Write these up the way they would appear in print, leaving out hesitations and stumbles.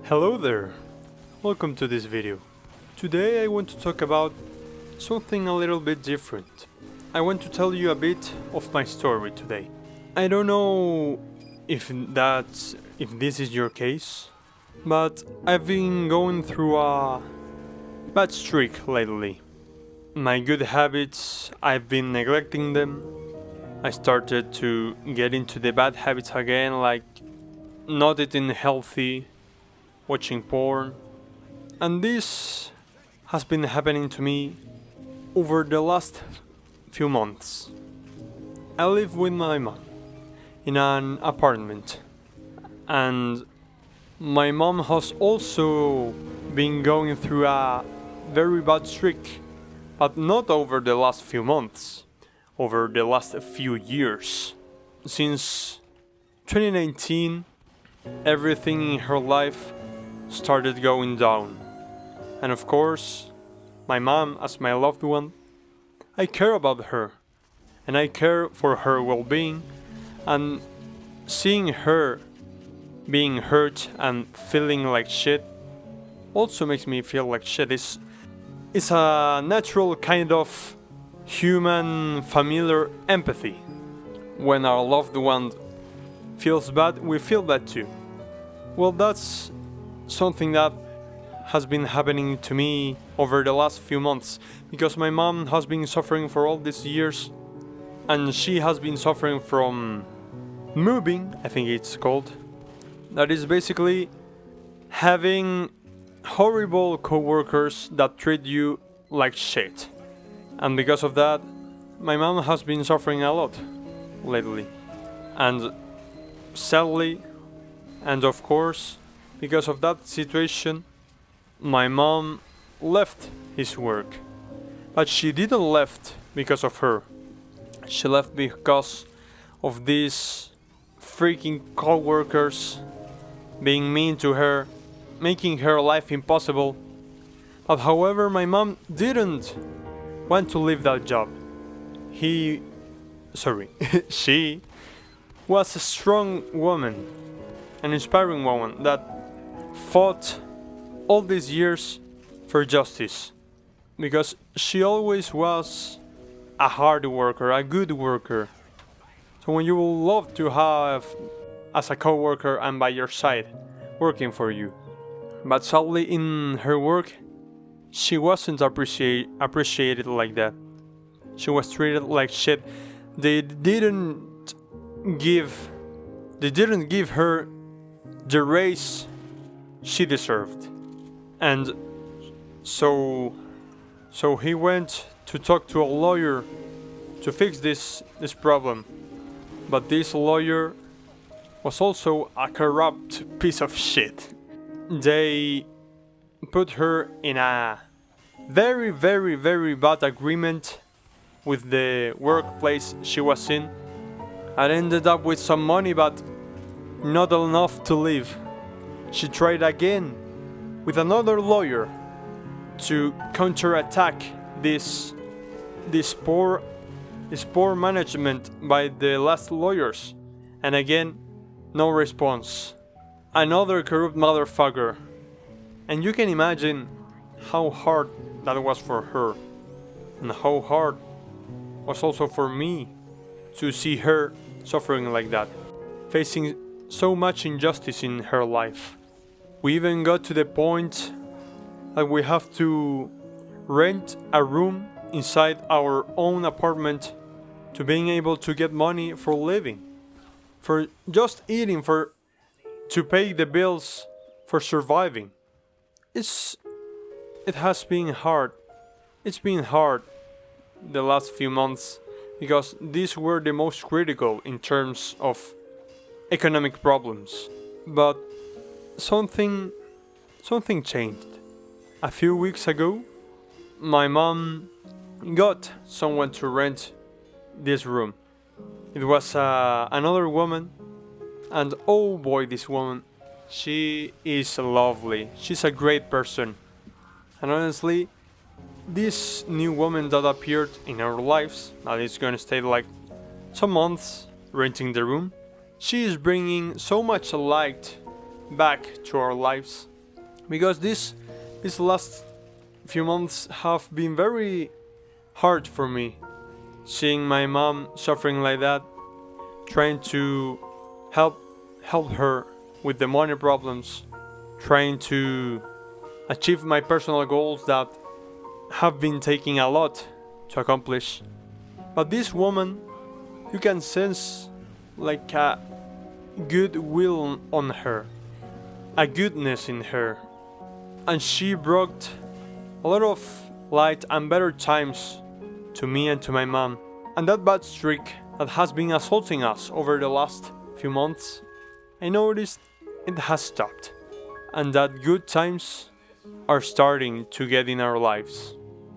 Hello there, welcome to this video. Today I want to talk about something a little bit different. I want to tell you a bit of my story today. I don't know if this is your case, but I've been going through a bad streak lately. My good habits, I've been neglecting them. I started to get into the bad habits again, like not eating healthy, watching porn, and this has been happening to me over the last few months. I live with my mom in an apartment, and my mom has also been going through a very bad streak, but not over the last few months, over the last few years. Since 2019, everything in her life started going down. And of course, my mom, as my loved one, I care about her, and I care for her well-being, and seeing her being hurt and feeling like shit also makes me feel like shit. It's a natural kind of human familiar empathy. When our loved one feels bad, we feel bad too. Well, that's something that has been happening to me over the last few months, because my mom has been suffering for all these years, and she has been suffering from moving, I think it's called. That is basically having horrible coworkers that treat you like shit. And because of that, my mom has been suffering a lot lately. And sadly, and of course, because of that situation, my mom left his work. But she didn't left because of her. She left because of these freaking co-workers being mean to her, making her life impossible. But however, my mom didn't want to leave that job. She was a strong woman, an inspiring woman that fought all these years for justice, because she always was a hard worker, a good worker. So when you will love to have as a co-worker and by your side working for you. But sadly, in her work, she wasn't appreciated like that. She was treated like shit. They didn't give her the raise she deserved. And so he went to talk to a lawyer to fix this problem. But this lawyer was also a corrupt piece of shit. They put her in a very, very, very bad agreement with the workplace she was in, and ended up with some money but not enough to live. She tried again with another lawyer to counterattack this poor management by the last lawyers, and again, no response. Another corrupt motherfucker. And you can imagine how hard that was for her, and how hard was also for me to see her suffering like that, facing so much injustice in her life. We even got to the point that we have to rent a room inside our own apartment to being able to get money for living, for just eating, to pay the bills, for surviving. It has been hard. It's been hard the last few months, because these were the most critical in terms of economic problems. But something changed. A few weeks ago, my mom got someone to rent this room. It was another woman, and oh boy, this woman, she is lovely. She's a great person. And honestly, this new woman that appeared in our lives, that is gonna stay like some months renting the room, she is bringing so much light back to our lives. because these last few months have been very hard for me, seeing my mom suffering like that, trying to help her with the money problems, trying to achieve my personal goals that have been taking a lot to accomplish. But this woman, you can sense like a goodwill on her, a goodness in her, and she brought a lot of light and better times to me and to my mom. And that bad streak that has been assaulting us over the last few months, I noticed it has stopped, and that good times are starting to get in our lives.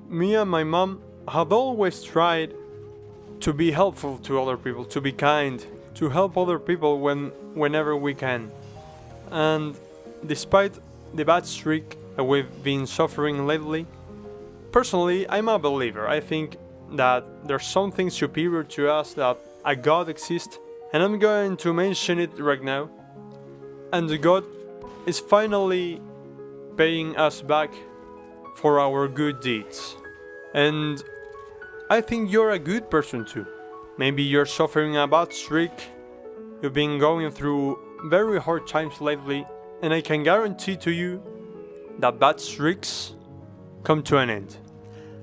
Me and my mom had always tried to be helpful to other people, to be kind, to help other people whenever we can. And despite the bad streak that we've been suffering lately, personally, I'm a believer. I think that there's something superior to us, that a God exists, and I'm going to mention it right now. And the God is finally paying us back for our good deeds. And I think you're a good person too. Maybe you're suffering a bad streak, you've been going through very hard times lately, and I can guarantee to you that bad streaks come to an end.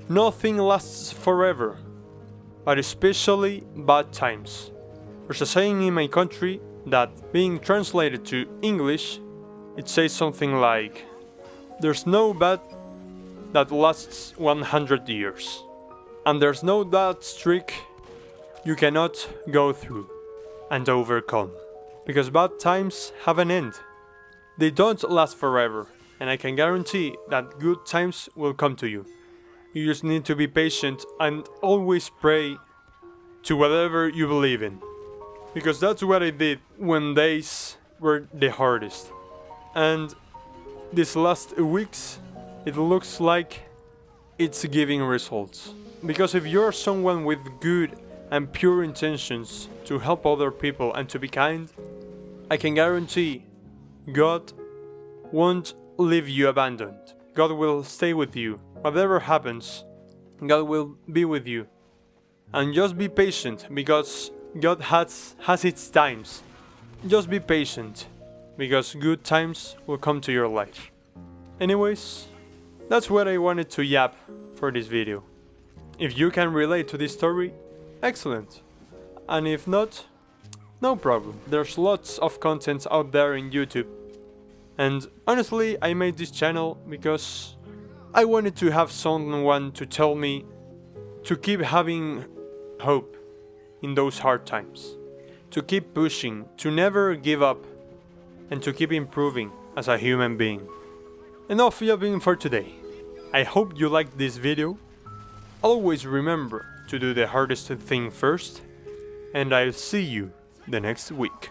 Nothing lasts forever, but especially bad times. There's a saying in my country that, being translated to English, it says something like, "There's no bad that lasts 100 years, and there's no bad streak you cannot go through and overcome, because bad times have an end. They don't last forever, and I can guarantee that good times will come to you. You just need to be patient and always pray to whatever you believe in, because that's what I did when days were the hardest. And these last weeks, it looks like it's giving results. Because if you're someone with good and pure intentions to help other people and to be kind, I can guarantee God won't leave you abandoned. God will stay with you. Whatever happens, God will be with you. And just be patient, because God has its times. Just be patient, because good times will come to your life. Anyways, that's what I wanted to yap for this video. If you can relate to this story, excellent. And if not, no problem. There's lots of content out there in YouTube. And honestly, I made this channel because I wanted to have someone to tell me to keep having hope in those hard times, to keep pushing, to never give up, and to keep improving as a human being. Enough yapping for today. I hope you liked this video. Always remember to do the hardest thing first, and I'll see you the next week.